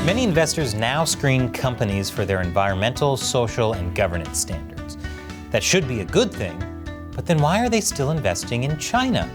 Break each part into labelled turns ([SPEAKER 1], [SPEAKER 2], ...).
[SPEAKER 1] Many investors now screen companies for their environmental, social, and governance standards. That should be a good thing, but then why are they still investing in China?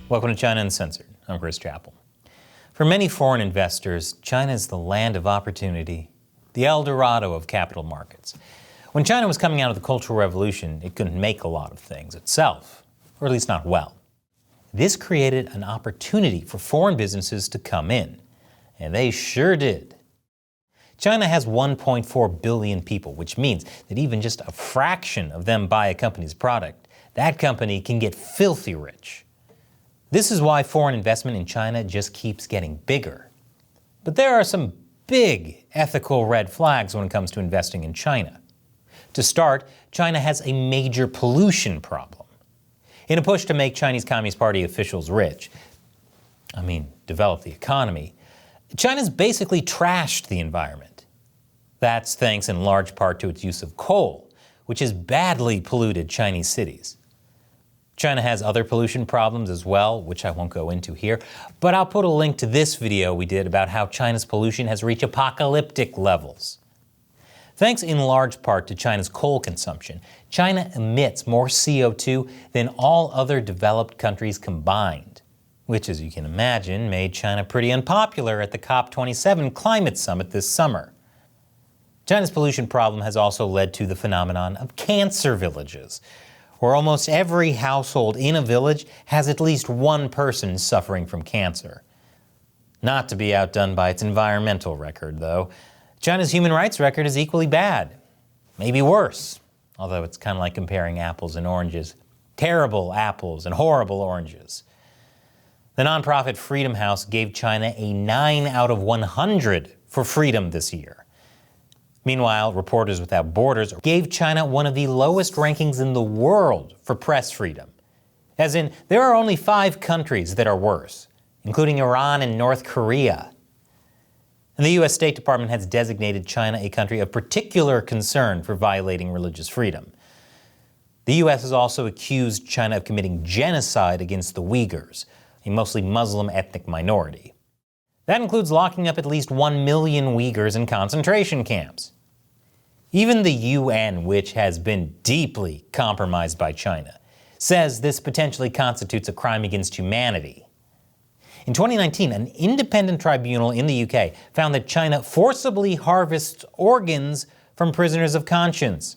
[SPEAKER 1] Welcome to China Uncensored. I'm Chris Chappell. For many foreign investors, China is the land of opportunity, the El Dorado of capital markets. When China was coming out of the Cultural Revolution, it couldn't make a lot of things itself, or at least not well. This created an opportunity for foreign businesses to come in, and they sure did. China has 1.4 billion people, which means that even just a fraction of them buy a company's product, that company can get filthy rich. This is why foreign investment in China just keeps getting bigger. But there are some big ethical red flags when it comes to investing in China. To start, China has a major pollution problem. In a push to make Chinese Communist Party officials rich, develop the economy, China's basically trashed the environment. That's thanks in large part to its use of coal, which has badly polluted Chinese cities. China has other pollution problems as well, which I won't go into here, but I'll put a link to this video we did about how China's pollution has reached apocalyptic levels. Thanks in large part to China's coal consumption, China emits more CO2 than all other developed countries combined, which, as you can imagine, made China pretty unpopular at the COP27 climate summit this summer. China's pollution problem has also led to the phenomenon of cancer villages, where almost every household in a village has at least one person suffering from cancer. Not to be outdone by its environmental record, though. China's human rights record is equally bad, maybe worse, although it's kind of like comparing apples and oranges. Terrible apples and horrible oranges. The nonprofit Freedom House gave China a 9 out of 100 for freedom this year. Meanwhile, Reporters Without Borders gave China one of the lowest rankings in the world for press freedom. As in, there are only 5 countries that are worse, including Iran and North Korea. And the U.S. State Department has designated China a country of particular concern for violating religious freedom. The U.S. has also accused China of committing genocide against the Uyghurs, a mostly Muslim ethnic minority. That includes locking up at least 1 million Uyghurs in concentration camps. Even the UN, which has been deeply compromised by China, says this potentially constitutes a crime against humanity. In 2019, an independent tribunal in the UK found that China forcibly harvests organs from prisoners of conscience.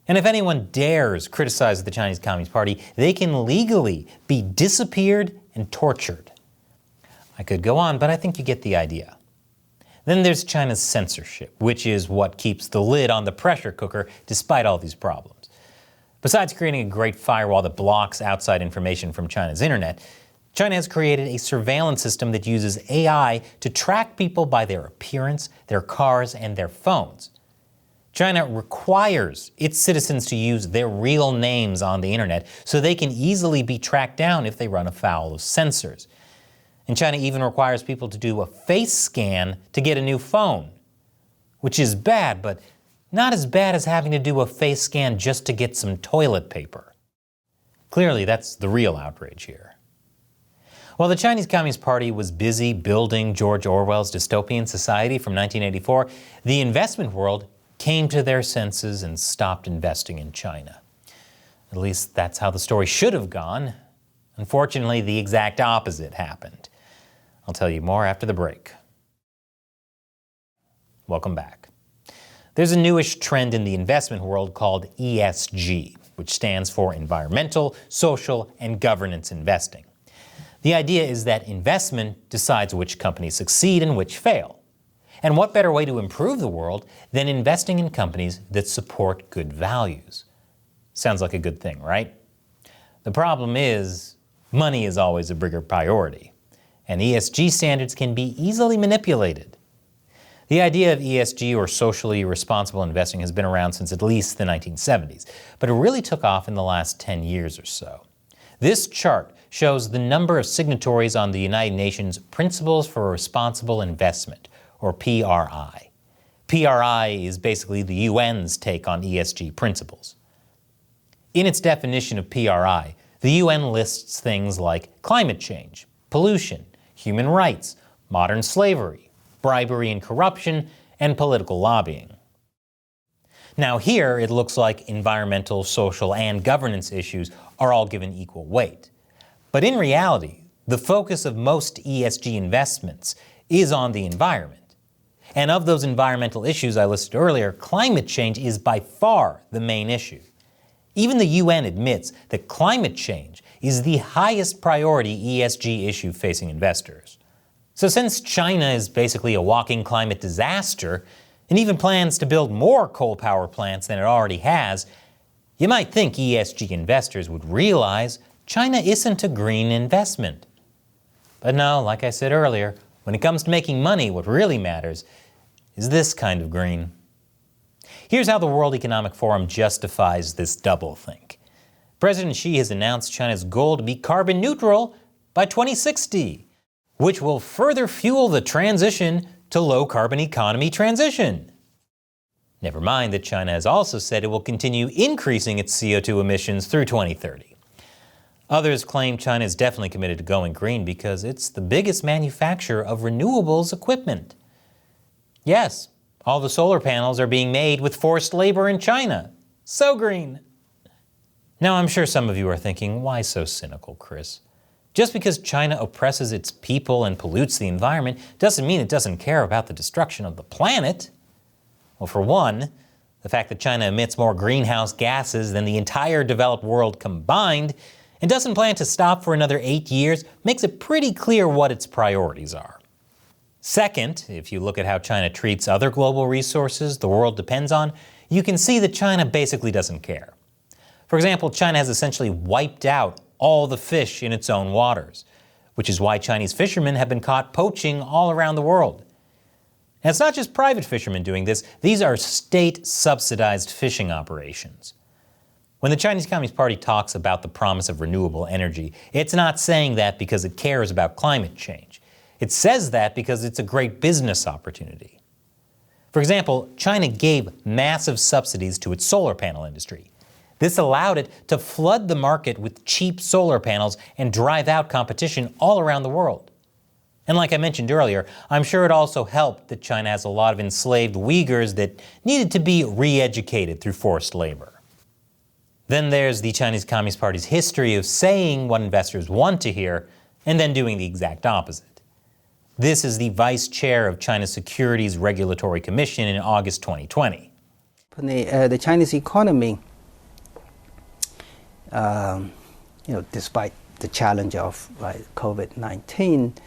[SPEAKER 1] And if anyone dares criticize the Chinese Communist Party, they can legally be disappeared and tortured. I could go on, but I think you get the idea. Then there's China's censorship, which is what keeps the lid on the pressure cooker despite all these problems. Besides creating a great firewall that blocks outside information from China's internet, China has created a surveillance system that uses AI to track people by their appearance, their cars, and their phones. China requires its citizens to use their real names on the internet so they can easily be tracked down if they run afoul of censors. And China even requires people to do a face scan to get a new phone, which is bad, but not as bad as having to do a face scan just to get some toilet paper. Clearly, that's the real outrage here. While the Chinese Communist Party was busy building George Orwell's dystopian society from 1984, the investment world came to their senses and stopped investing in China. At least that's how the story should have gone. Unfortunately, the exact opposite happened. I'll tell you more after the break. Welcome back. There's a newish trend in the investment world called ESG, which stands for environmental, social, and governance investing. The idea is that investment decides which companies succeed and which fail. And what better way to improve the world than investing in companies that support good values? Sounds like a good thing, right? The problem is, money is always a bigger priority, and ESG standards can be easily manipulated. The idea of ESG, or socially responsible investing, has been around since at least the 1970s, but it really took off in the last 10 years or so. This chart shows the number of signatories on the United Nations Principles for Responsible Investment, or PRI. PRI is basically the UN's take on ESG principles. In its definition of PRI, the UN lists things like climate change, pollution, human rights, modern slavery, bribery and corruption, and political lobbying. Now here, it looks like environmental, social, and governance issues are all given equal weight. But in reality, the focus of most ESG investments is on the environment. And of those environmental issues I listed earlier, climate change is by far the main issue. Even the UN admits that climate change is the highest priority ESG issue facing investors. So since China is basically a walking climate disaster, and even plans to build more coal power plants than it already has, you might think ESG investors would realize China isn't a green investment. But no, like I said earlier, when it comes to making money, what really matters is this kind of green. Here's how the World Economic Forum justifies this doublethink. President Xi has announced China's goal to be carbon neutral by 2060, which will further fuel the transition to low-carbon economy transition. Never mind that China has also said it will continue increasing its CO2 emissions through 2030. Others claim China is definitely committed to going green because it's the biggest manufacturer of renewables equipment. Yes, all the solar panels are being made with forced labor in China. So green. Now I'm sure some of you are thinking, why so cynical, Chris? Just because China oppresses its people and pollutes the environment doesn't mean it doesn't care about the destruction of the planet. Well, for one, the fact that China emits more greenhouse gases than the entire developed world combined and doesn't plan to stop for another 8 years makes it pretty clear what its priorities are. Second, if you look at how China treats other global resources the world depends on, you can see that China basically doesn't care. For example, China has essentially wiped out all the fish in its own waters, which is why Chinese fishermen have been caught poaching all around the world. And it's not just private fishermen doing this, these are state-subsidized fishing operations. When the Chinese Communist Party talks about the promise of renewable energy, it's not saying that because it cares about climate change. It says that because it's a great business opportunity. For example, China gave massive subsidies to its solar panel industry. This allowed it to flood the market with cheap solar panels and drive out competition all around the world. And like I mentioned earlier, I'm sure it also helped that China has a lot of enslaved Uyghurs that needed to be re-educated through forced labor. Then there's the Chinese Communist Party's history of saying what investors want to hear and then doing the exact opposite. This is the vice chair of China's Securities Regulatory Commission in August 2020.
[SPEAKER 2] The Chinese economy, despite the challenge of COVID-19,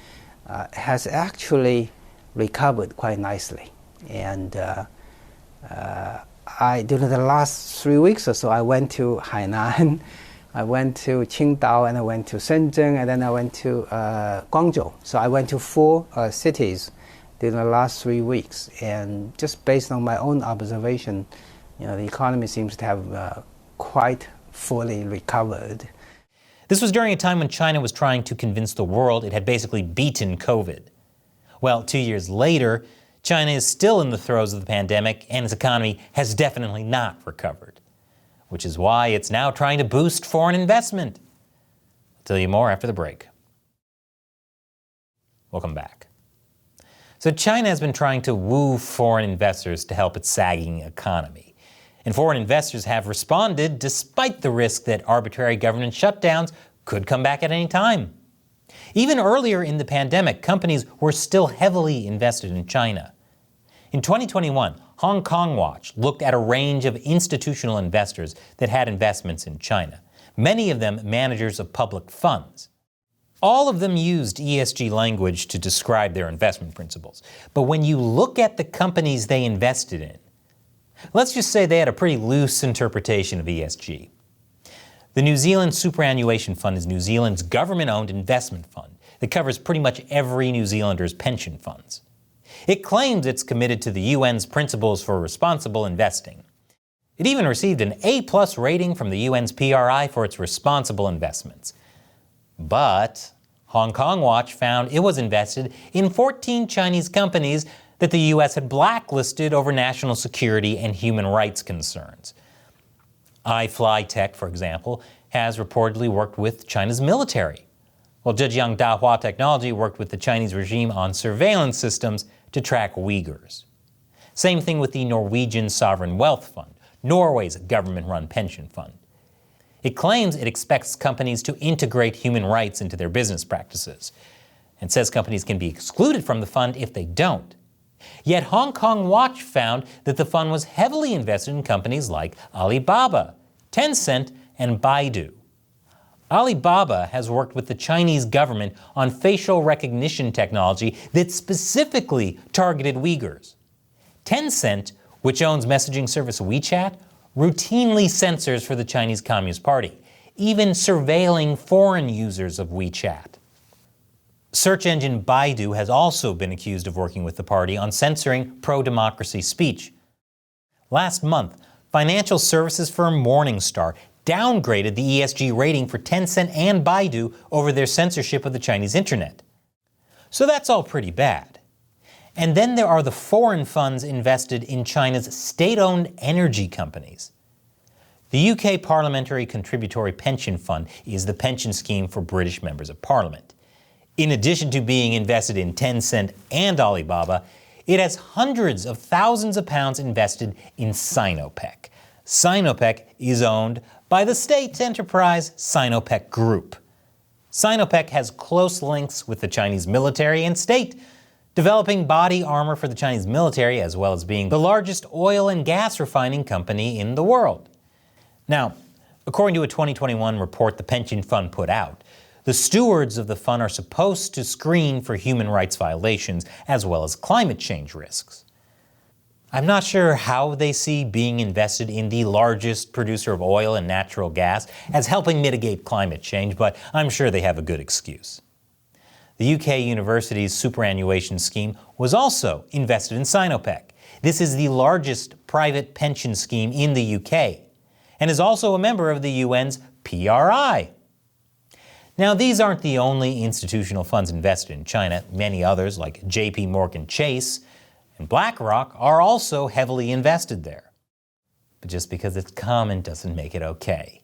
[SPEAKER 2] has actually recovered quite nicely. And during the last 3 weeks or so, I went to Hainan, I went to Qingdao, and I went to Shenzhen, and then I went to Guangzhou. So I went to 4 cities during the last 3 weeks. And just based on my own observation, the economy seems to have quite fully recovered.
[SPEAKER 1] This was during a time when China was trying to convince the world it had basically beaten COVID. Well, 2 years later, China is still in the throes of the pandemic and its economy has definitely not recovered, which is why it's now trying to boost foreign investment. I'll tell you more after the break. Welcome back. So China has been trying to woo foreign investors to help its sagging economy. And foreign investors have responded despite the risk that arbitrary government shutdowns could come back at any time. Even earlier in the pandemic, companies were still heavily invested in China. In 2021, Hong Kong Watch looked at a range of institutional investors that had investments in China, many of them managers of public funds. All of them used ESG language to describe their investment principles. But when you look at the companies they invested in, let's just say they had a pretty loose interpretation of ESG. The New Zealand Superannuation Fund is New Zealand's government-owned investment fund that covers pretty much every New Zealander's pension funds. It claims it's committed to the UN's Principles for Responsible Investing. It even received an A+ rating from the UN's PRI for its responsible investments. But Hong Kong Watch found it was invested in 14 Chinese companies that the U.S. had blacklisted over national security and human rights concerns. iFlyTech, for example, has reportedly worked with China's military, while Zhejiang Dahua Technology worked with the Chinese regime on surveillance systems to track Uyghurs. Same thing with the Norwegian Sovereign Wealth Fund, Norway's government-run pension fund. It claims it expects companies to integrate human rights into their business practices, and says companies can be excluded from the fund if they don't. Yet Hong Kong Watch found that the fund was heavily invested in companies like Alibaba, Tencent, and Baidu. Alibaba has worked with the Chinese government on facial recognition technology that specifically targeted Uyghurs. Tencent, which owns messaging service WeChat, routinely censors for the Chinese Communist Party, even surveilling foreign users of WeChat. Search engine Baidu has also been accused of working with the party on censoring pro-democracy speech. Last month, financial services firm Morningstar downgraded the ESG rating for Tencent and Baidu over their censorship of the Chinese internet. So that's all pretty bad. And then there are the foreign funds invested in China's state-owned energy companies. The UK Parliamentary Contributory Pension Fund is the pension scheme for British members of Parliament. In addition to being invested in Tencent and Alibaba, it has hundreds of thousands of pounds invested in Sinopec. Sinopec is owned by the state enterprise Sinopec Group. Sinopec has close links with the Chinese military and state, developing body armor for the Chinese military as well as being the largest oil and gas refining company in the world. Now, according to a 2021 report the pension fund put out, the stewards of the fund are supposed to screen for human rights violations as well as climate change risks. I'm not sure how they see being invested in the largest producer of oil and natural gas as helping mitigate climate change, but I'm sure they have a good excuse. The UK University's superannuation scheme was also invested in Sinopec. This is the largest private pension scheme in the UK and is also a member of the UN's PRI. Now, these aren't the only institutional funds invested in China. Many others, like JP Morgan Chase and BlackRock, are also heavily invested there. But just because it's common doesn't make it okay.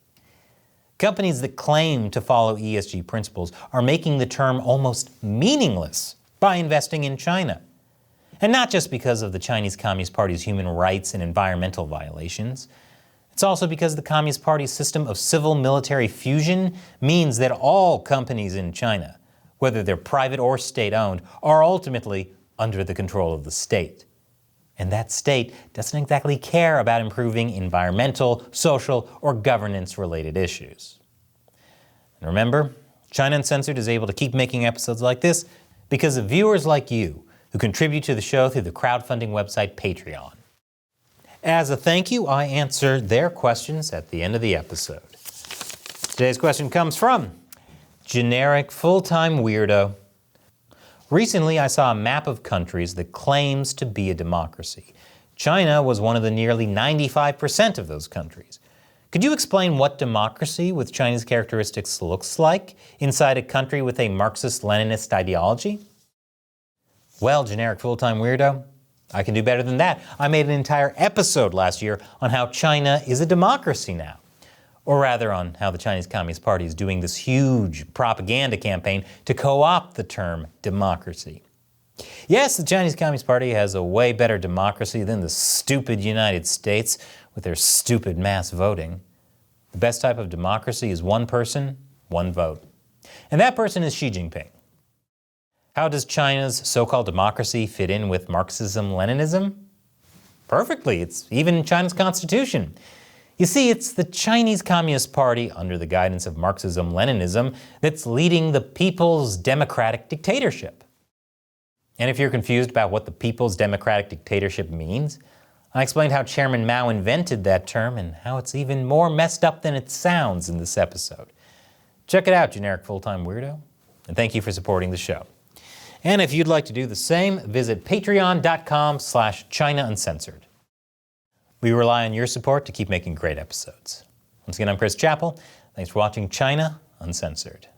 [SPEAKER 1] Companies that claim to follow ESG principles are making the term almost meaningless by investing in China. And not just because of the Chinese Communist Party's human rights and environmental violations. It's also because the Communist Party's system of civil-military fusion means that all companies in China, whether they're private or state-owned, are ultimately under the control of the state. And that state doesn't exactly care about improving environmental, social, or governance-related issues. And remember, China Uncensored is able to keep making episodes like this because of viewers like you who contribute to the show through the crowdfunding website Patreon. As a thank you, I answer their questions at the end of the episode. Today's question comes from Generic Full-Time Weirdo. Recently, I saw a map of countries that claims to be a democracy. China was one of the nearly 95% of those countries. Could you explain what democracy with Chinese characteristics looks like inside a country with a Marxist-Leninist ideology? Well, Generic Full-Time Weirdo, I can do better than that. I made an entire episode last year on how China is a democracy now. Or rather, on how the Chinese Communist Party is doing this huge propaganda campaign to co-opt the term democracy. Yes, the Chinese Communist Party has a way better democracy than the stupid United States with their stupid mass voting. The best type of democracy is one person, one vote. And that person is Xi Jinping. How does China's so-called democracy fit in with Marxism-Leninism? Perfectly. It's even in China's constitution. You see, it's the Chinese Communist Party, under the guidance of Marxism-Leninism, that's leading the People's Democratic Dictatorship. And if you're confused about what the People's Democratic Dictatorship means, I explained how Chairman Mao invented that term and how it's even more messed up than it sounds in this episode. Check it out, Generic Full-Time Weirdo, and thank you for supporting the show. And if you'd like to do the same, visit patreon.com/China Uncensored. We rely on your support to keep making great episodes. Once again, I'm Chris Chappell. Thanks for watching China Uncensored.